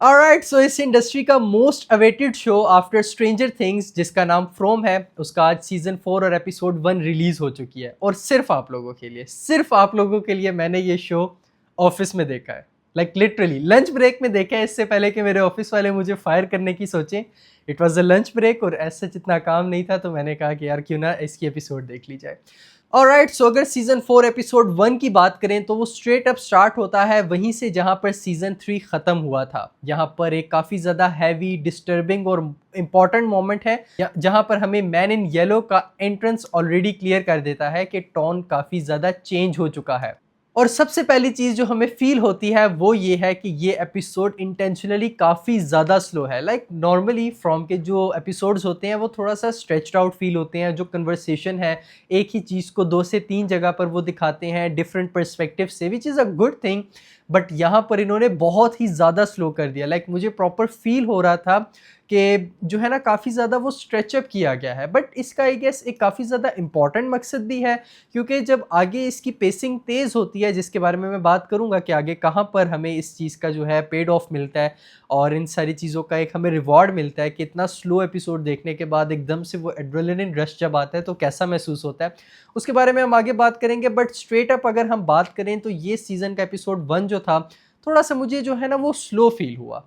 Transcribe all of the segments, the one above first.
Alright, सो इस industry का most awaited show after stranger things जिसका नाम फ्रॉम है, उसका आज सीजन 4 और एपिसोड 1 रिलीज हो चुकी है। और सिर्फ आप लोगों के लिए मैंने ये शो ऑफिस में देखा है। लाइक लिटरली लंच ब्रेक में देखा है, इससे पहले कि मेरे ऑफिस वाले मुझे फायर करने की सोचें। It was a lunch break और ऐसा जितना काम नहीं था, तो मैंने कहा कि यार क्यों ना इसकी एपिसोड देख ली जाए। ऑलराइट, सो अगर सीजन 4 एपिसोड 1 की बात करें तो वो स्ट्रेट अप स्टार्ट होता है वहीं से जहां पर सीजन 3 खत्म हुआ था। यहाँ पर एक काफी ज्यादा हैवी, डिस्टर्बिंग और इंपॉर्टेंट मोमेंट है जहां पर हमें मैन इन येलो का एंट्रेंस ऑलरेडी क्लियर कर देता है कि टॉन काफी ज्यादा चेंज हो चुका है। और सबसे पहली चीज जो हमें फील होती है वो ये है कि ये एपिसोड इंटेंशनली काफी ज्यादा स्लो है। लाइक नॉर्मली फ्रॉम के जो एपिसोड्स होते हैं वो थोड़ा सा स्ट्रेच्ड आउट फील होते हैं। जो कन्वर्सेशन है एक ही चीज को 2 से 3 जगह पर वो दिखाते हैं डिफरेंट पर्सपेक्टिव से, which is a good thing. But यहाँ पर इन्होंने बहुत ही ज्यादा स्लो कर दिया। लाइक मुझे प्रॉपर फील हो रहा था कि जो है ना काफ़ी ज़्यादा वो स्ट्रेचअप किया गया है। बट इसका आई गेस एक काफ़ी ज़्यादा इंपॉर्टेंट मकसद भी है, क्योंकि जब आगे इसकी पेसिंग तेज़ होती है, जिसके बारे में मैं बात करूंगा कि आगे कहाँ पर हमें इस चीज़ का जो है पेड ऑफ मिलता है और इन सारी चीज़ों का एक हमें रिवॉर्ड मिलता है कि इतना स्लो एपिसोड देखने के बाद एकदम से वो एड्रेनलिन रश जब आता है तो कैसा महसूस होता है, उसके बारे में हम आगे बात करेंगे। बट स्ट्रेट अप अगर हम बात करें तो ये सीज़न का एपिसोड 1 जो था, थोड़ा सा मुझे जो है ना वो स्लो फील हुआ।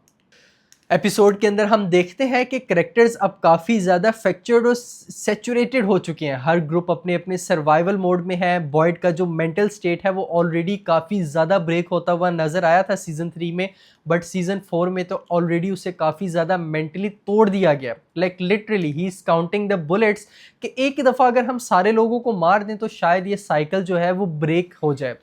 एपिसोड के अंदर हम देखते हैं कि करेक्टर्स अब काफ़ी ज़्यादा फ्रैक्चर्ड और सेचुरेटेड हो चुके हैं। हर ग्रुप अपने अपने सर्वाइवल मोड में है। बॉयड का जो मेंटल स्टेट है वो ऑलरेडी काफ़ी ज़्यादा ब्रेक होता हुआ नज़र आया था सीज़न 3 में। बट सीज़न 4 में तो ऑलरेडी उसे काफ़ी ज़्यादा मेंटली तोड़ दिया गया। Like literally he is counting the bullets कि एक ही दफ़ा अगर हम सारे लोगों को मार दें तो शायद ये साइकिल जो है वो ब्रेक हो जाए।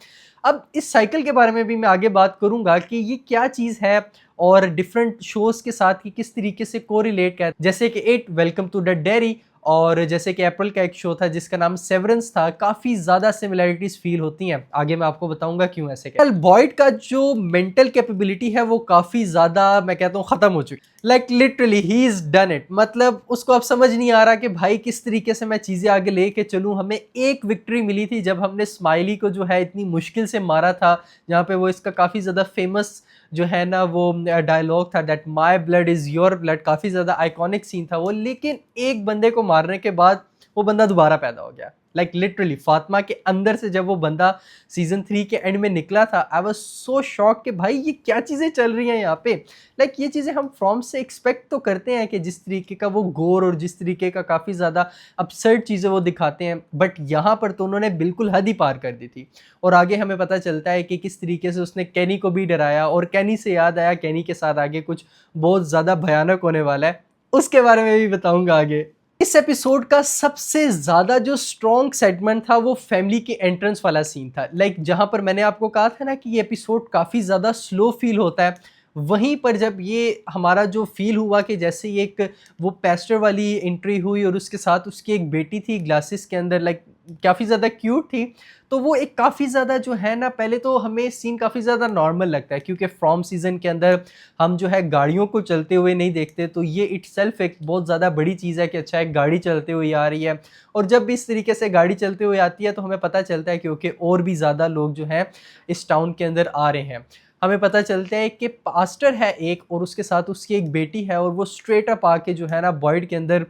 अब इस साइकिल के बारे में भी मैं आगे बात करूंगा कि ये क्या चीज़ है और डिफरेंट शोज़ के साथ ही किस तरीके से कोरिलेट कर, जैसे कि it, welcome to the dairy, और जैसे कि अप्रैल का एक शो था जिसका नाम सेवरेंस था। काफ़ी ज़्यादा सिमिलैरिटीज़ फील होती हैं। आगे मैं आपको बताऊंगा क्यों ऐसे। कल बॉयड का जो मेंटल कैपेबिलिटी है वो काफ़ी ज़्यादा, मैं कहता हूँ, ख़त्म हो चुकी। Like literally he is done it. मतलब उसको अब समझ नहीं आ रहा कि भाई किस तरीके से मैं चीज़ें आगे लेके चलूँ। हमें एक विक्ट्री मिली थी जब हमने स्माइली को जो है इतनी मुश्किल से मारा था, जहाँ पे वो इसका काफ़ी ज़्यादा फेमस जो है ना वो डायलॉग था, that my blood is your blood. काफ़ी ज़्यादा आइकॉनिक सीन था वो। लेकिन एक बंदे को मारने के बाद वो बंदा दोबारा पैदा हो गया। लाइक लिटरली फातिमा के अंदर से जब वो बंदा सीजन 3 के एंड में निकला था, आई वाज सो शॉक कि भाई ये क्या चीज़ें चल रही हैं यहाँ पे। लाइक ये चीज़ें हम फ्रॉम से एक्सपेक्ट तो करते हैं कि जिस तरीके का वो गोर और जिस तरीके का काफ़ी ज़्यादा अपसर्ड चीज़ें वो दिखाते हैं, बट यहाँ पर तो उन्होंने बिल्कुल हद ही पार कर दी थी। और आगे हमें पता चलता है कि किस तरीके से उसने कैनी को भी डराया। और कैनी से याद आया, कैनी के साथ आगे कुछ बहुत ज़्यादा भयानक होने वाला है, उसके बारे में भी बताऊंगा आगे। इस एपिसोड का सबसे ज़्यादा जो स्ट्रॉन्ग सेगमेंट था वो फैमिली के एंट्रेंस वाला सीन था। लाइक जहाँ पर मैंने आपको कहा था ना कि ये एपिसोड काफ़ी ज़्यादा स्लो फील होता है, वहीं पर जब ये हमारा जो फील हुआ कि जैसे ये एक वो पेस्टर वाली एंट्री हुई और उसके साथ उसकी एक बेटी थी ग्लासेस के अंदर, लाइक काफ़ी ज़्यादा क्यूट थी। तो वो एक काफ़ी ज़्यादा जो है ना, पहले तो हमें सीन काफ़ी ज़्यादा नॉर्मल लगता है क्योंकि फ्रॉम सीज़न के अंदर हम जो है गाड़ियों को चलते हुए नहीं देखते, तो ये इटसेल्फ एक बहुत ज़्यादा बड़ी चीज़ है कि अच्छा एक गाड़ी चलते हुए आ रही है। और जब भी इस तरीके से गाड़ी चलते हुए आती है तो हमें पता चलता है क्योंकि और भी ज़्यादा लोग जो हैं इस टाउन के अंदर आ रहे हैं। हमें पता चलता है कि पास्टर है एक और उसके साथ उसकी एक बेटी है, और वो स्ट्रेट अप आके जो है ना बॉयड के अंदर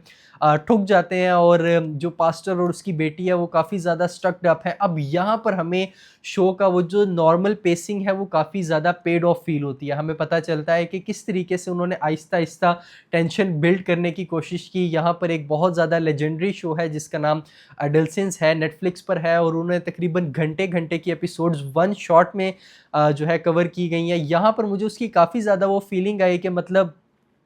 ठुक जाते हैं। और जो पास्टर और उसकी बेटी है वो काफ़ी ज़्यादा स्टक्ड अप है। अब यहाँ पर हमें शो का वो जो नॉर्मल पेसिंग है वो काफ़ी ज़्यादा पेड ऑफ फील होती है। हमें पता चलता है कि किस तरीके से उन्होंने आहिस्ता आहिस्ता टेंशन बिल्ड करने की कोशिश की। यहाँ पर एक बहुत ज़्यादा लेजेंडरी शो है जिसका नाम एडल्सेंस है, नेटफ्लिक्स पर है, और उन्होंने तकरीबन घंटे घंटे की एपिसोड्स वन शॉट में जो है कवर की गई हैं। यहाँ पर मुझे उसकी काफ़ी ज़्यादा वो फीलिंग आई कि मतलब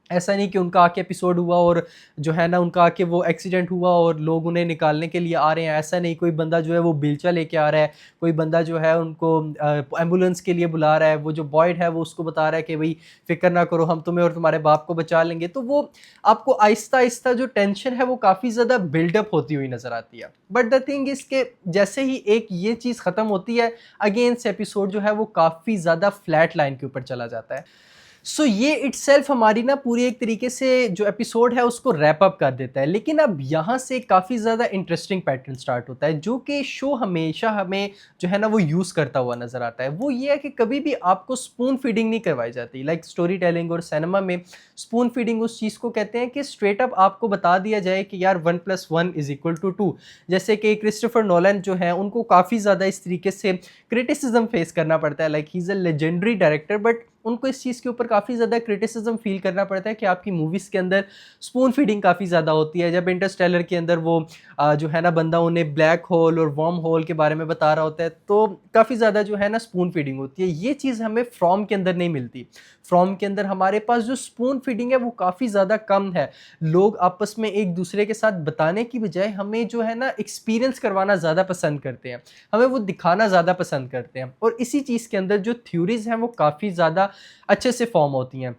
ऐसा नहीं कि उनका आके एपिसोड हुआ और जो है ना उनका आके वो एक्सीडेंट हुआ और लोग उन्हें निकालने के लिए आ रहे हैं। ऐसा नहीं, कोई बंदा जो है वो बेलचा लेके आ रहा है, कोई बंदा जो है उनको एम्बुलेंस के लिए बुला रहा है। वो जो बॉयड है वो उसको बता रहा है कि भाई फिक्र ना करो, हम तुम्हें और तुम्हारे बाप को बचा लेंगे। तो वो आपको आहिस्ता आहिस्ता जो टेंशन है वो काफ़ी ज़्यादा बिल्डअप होती हुई नज़र आती है। बट द थिंग इसके जैसे ही एक ये चीज़ ख़त्म होती है, अगेन से एपिसोड जो है वो काफ़ी ज़्यादा फ्लैट लाइन के ऊपर चला जाता है। सो ये इटसेल्फ हमारी ना पूरी एक तरीके से जो एपिसोड है उसको रैप अप कर देता है। लेकिन अब यहाँ से काफ़ी ज़्यादा इंटरेस्टिंग पैटर्न स्टार्ट होता है जो कि शो हमेशा हमें जो है ना वो यूज़ करता हुआ नज़र आता है। वो ये है कि कभी भी आपको स्पून फीडिंग नहीं करवाई जाती। लाइक स्टोरी टेलिंग और सिनेमा में स्पून फीडिंग उस चीज़ को कहते हैं कि स्ट्रेट अप आपको बता दिया जाए कि यार 1+1=2। जैसे कि क्रिस्टोफर नोलन जो है उनको काफ़ी ज़्यादा इस तरीके से क्रिटिसिज्म फेस करना पड़ता है। Like he is a legendary director, but उनको इस चीज़ के ऊपर काफ़ी ज़्यादा क्रिटिसिज्म फ़ील करना पड़ता है कि आपकी मूवीज़ के अंदर स्पून फीडिंग काफ़ी ज़्यादा होती है। जब इंटरस्टेलर के अंदर वो जो है ना बंदा उन्हें ब्लैक होल और वर्म होल के बारे में बता रहा होता है, तो काफ़ी ज़्यादा जो है ना स्पून फीडिंग होती है। ये चीज़ हमें फ्रॉम के अंदर नहीं मिलती। फ्रॉम के अंदर हमारे पास जो स्पून फीडिंग है वो काफ़ी ज़्यादा कम है। लोग आपस में एक दूसरे के साथ बताने की बजाय हमें जो है ना एक्सपीरियंस करवाना ज़्यादा पसंद करते हैं। हमें वो दिखाना ज़्यादा पसंद करते हैं और इसी चीज़ के अंदर जो थ्योरीज़ हैं वो काफ़ी ज़्यादा अच्छे से फॉर्म होती हैं।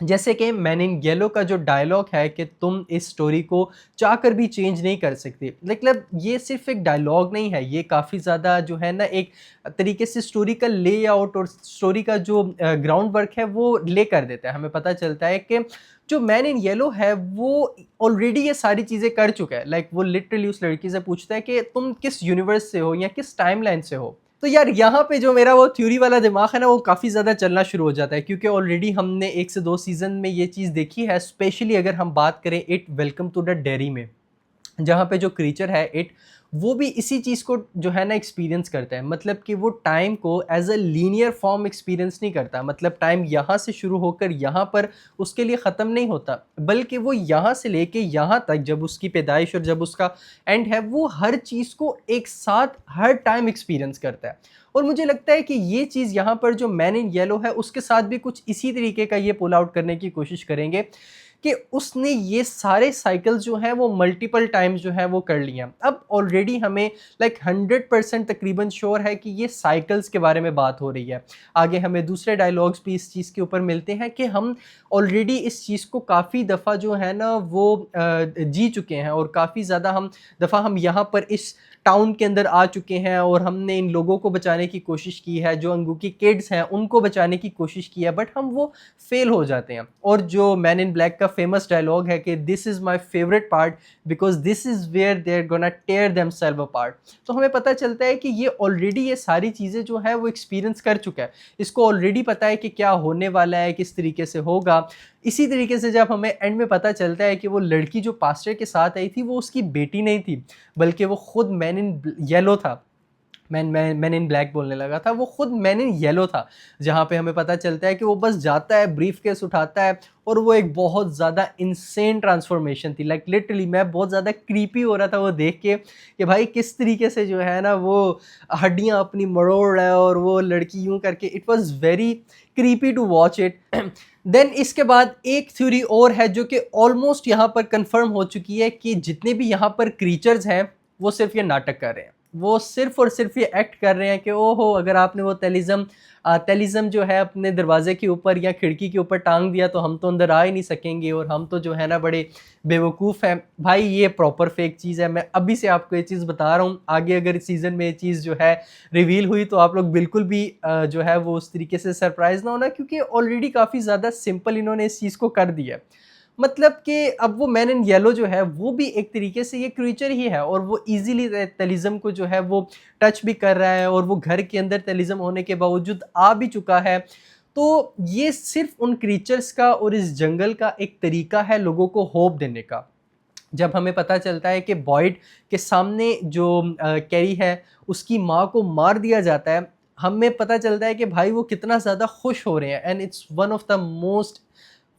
जैसे कि मैन इन येलो का जो डायलॉग है कि तुम इस स्टोरी को चाहकर भी चेंज नहीं कर सकते। मतलब ये सिर्फ एक डायलॉग नहीं है, ये काफ़ी ज़्यादा जो है ना एक तरीके से स्टोरी का लेआउट और स्टोरी का जो ग्राउंड वर्क है वो ले कर देता है। हमें पता चलता है कि जो मैन इन येलो है वो ऑलरेडी ये सारी चीज़ें कर चुका है। लाइक वो लिटरली उस लड़की से पूछता है कि तुम किस यूनिवर्स से हो या किस टाइमलाइन से हो। तो यार यहाँ पे जो मेरा वो थ्योरी वाला दिमाग है ना वो काफ़ी ज़्यादा चलना शुरू हो जाता है, क्योंकि ऑलरेडी हमने 1 से 2 सीज़न में ये चीज़ देखी है। स्पेशली अगर हम बात करें it welcome to the dairy में, जहाँ पे जो क्रीचर है इट, वो भी इसी चीज़ को जो है ना एक्सपीरियंस करता है। मतलब कि वो टाइम को as a linear form experience नहीं करता। मतलब टाइम यहाँ से शुरू होकर यहाँ पर उसके लिए ख़त्म नहीं होता, बल्कि वो यहाँ से लेके यहाँ तक जब उसकी पैदाइश और जब उसका एंड है, वो हर चीज़ को एक साथ हर टाइम एक्सपीरियंस करता है। और मुझे लगता है कि ये चीज़ यहाँ पर जो मैन इन येलो है उसके साथ भी कुछ इसी तरीके का ये पुल आउट करने की कोशिश करेंगे कि उसने ये सारे साइकिल्स जो हैं वो मल्टीपल टाइम्स जो है वो कर लिया। अब ऑलरेडी हमें लाइक 100% तकरीबन श्योर है कि ये साइकिल्स के बारे में बात हो रही है। आगे हमें दूसरे डायलॉग्स भी इस चीज़ के ऊपर मिलते हैं कि हम ऑलरेडी इस चीज़ को काफ़ी दफ़ा जो है ना वो जी चुके हैं और काफ़ी ज़्यादा हम यहाँ पर इस टाउन के अंदर आ चुके हैं और हमने इन लोगों को बचाने की कोशिश की है, जो अंगूठी किड्स हैं उनको बचाने की कोशिश की है, बट हम वो फेल हो जाते हैं। और जो मैन इन ब्लैक का फेमस डायलॉग है कि this is my favourite part because this is where they are gonna tear themselves apart. तो हमें पता चलता है कि ये ऑलरेडी ये सारी चीज़ें जो है वो एक्सपीरियंस कर चुका है। इसको ऑलरेडी पता है कि क्या होने वाला है, किस तरीके से होगा। इसी तरीके से जब हमें एंड में पता चलता है कि वो लड़की जो पास्टर के साथ आई थी वो उसकी बेटी नहीं थी, बल्कि वो खुद मैन इन येलो था। मैन इन ब्लैक बोलने लगा था, वो खुद मैन इन येलो था। जहाँ पे हमें पता चलता है कि वो बस जाता है, ब्रीफकेस उठाता है और वो एक बहुत ज़्यादा इंसेन ट्रांसफॉर्मेशन थी। लाइक लिटरली मैं बहुत ज़्यादा क्रीपी हो रहा था वो देख के कि भाई किस तरीके से जो है ना वो हड्डियाँ अपनी मरोड़ रहा है और वो लड़की यूँ करके, it was very creepy to watch it. Then इसके बाद एक थ्योरी और है जो कि ऑलमोस्ट यहाँ पर कंफर्म हो चुकी है कि जितने भी यहाँ पर क्रीचर्स हैं वो सिर्फ ये नाटक कर रहे हैं। वो सिर्फ और सिर्फ ये एक्ट कर रहे हैं कि ओहो अगर आपने वो तेलिज़म जो है अपने दरवाजे के ऊपर या खिड़की के ऊपर टांग दिया तो हम तो अंदर आ ही नहीं सकेंगे और हम तो जो है ना बड़े बेवकूफ़ हैं। भाई ये प्रॉपर फेक चीज़ है। मैं अभी से आपको ये चीज़ बता रहा हूँ। आगे अगर इस सीज़न में ये चीज़ जो है रिवील हुई तो आप लोग बिल्कुल भी जो है वो उस तरीके से सरप्राइज़ ना होना, क्योंकि ऑलरेडी काफ़ी ज़्यादा सिंपल इन्होंने इस चीज़ को कर दिया है। मतलब कि अब वो मैन इन येलो जो है वो भी एक तरीके से ये क्रीचर ही है और वो इजीली तेलिज़म को जो है वो टच भी कर रहा है और वो घर के अंदर तेलिज़म होने के बावजूद आ भी चुका है। तो ये सिर्फ उन क्रीचर्स का और इस जंगल का एक तरीका है लोगों को होप देने का। जब हमें पता चलता है कि बॉयड के सामने जो कैरी है उसकी माँ को मार दिया जाता है, हमें पता चलता है कि भाई वो कितना ज़्यादा खुश हो रहे हैं। And it's one of the most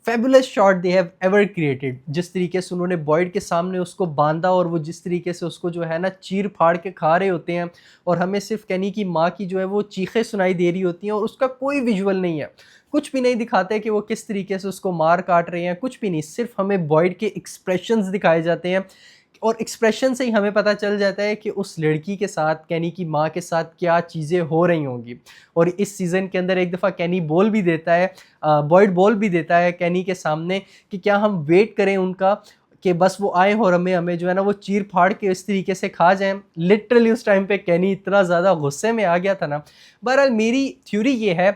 fabulous shot they have ever created. जिस तरीके से उन्होंने बॉयड के सामने उसको बांधा और वो जिस तरीके से उसको जो है ना चीर फाड़ के खा रहे होते हैं और हमें सिर्फ कैनी की माँ की जो है वो चीखें सुनाई दे रही होती हैं और उसका कोई विजुअल नहीं है, कुछ भी नहीं दिखाते कि वो किस तरीके से उसको मार काट रहे हैं, कुछ भी नहीं। सिर्फ हमें बॉयड के एक्सप्रेशंस दिखाए जाते हैं और एक्सप्रेशन से ही हमें पता चल जाता है कि उस लड़की के साथ, कैनी की माँ के साथ क्या चीज़ें हो रही होंगी। और इस सीज़न के अंदर एक दफ़ा कैनी बोल भी देता है, बॉयड बोल भी देता है कैनी के सामने कि क्या हम वेट करें उनका कि बस वो आए और हमें जो है ना वो चीर फाड़ के इस तरीके से खा जाएं। लिटरली उस टाइम पे कैनी इतना ज़्यादा गुस्से में आ गया था ना। बहरहाल मेरी थ्योरी ये है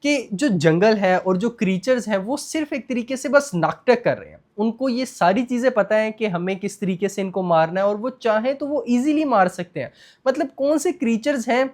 कि जो जंगल है और जो क्रीचर्स हैं वो सिर्फ एक तरीके से बस नाटक कर रहे हैं। उनको ये सारी चीज़ें पता है कि हमें किस तरीके से इनको मारना है और वो चाहें तो वो ईज़िली मार सकते हैं। मतलब कौन से क्रीचर्स हैं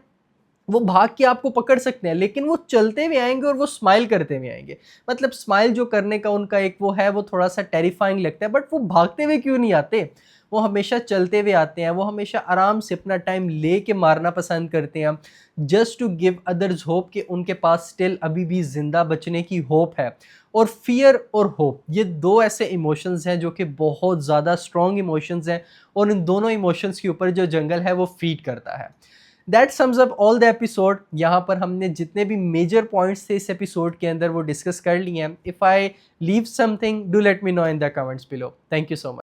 वो भाग के आपको पकड़ सकते हैं, लेकिन वो चलते हुए आएँगे और वो स्माइल करते हुए आएँगे। मतलब स्माइल जो करने का उनका एक वो है, वो थोड़ा-सा टेरिफाइंग लगता है, बट वो भागते हुए क्यों नहीं आते? वो हमेशा चलते हुए आते हैं, वो हमेशा आराम से अपना टाइम लेके मारना पसंद करते हैं, just to give others hope कि उनके पास स्टिल अभी भी ज़िंदा बचने की होप है। और फ़ियर और होप, ये 2 ऐसे इमोशंस हैं जो कि बहुत ज़्यादा स्ट्रॉन्ग इमोशंस हैं और इन दोनों इमोशंस के ऊपर जो जंगल है वो फ़ीड करता है। That sums up all the episode. यहाँ पर हमने जितने भी मेजर पॉइंट्स थे इस एपिसोड के अंदर वो डिस्कस कर लिए हैं। If I leave something, do let me know in the comments below. Thank you so much.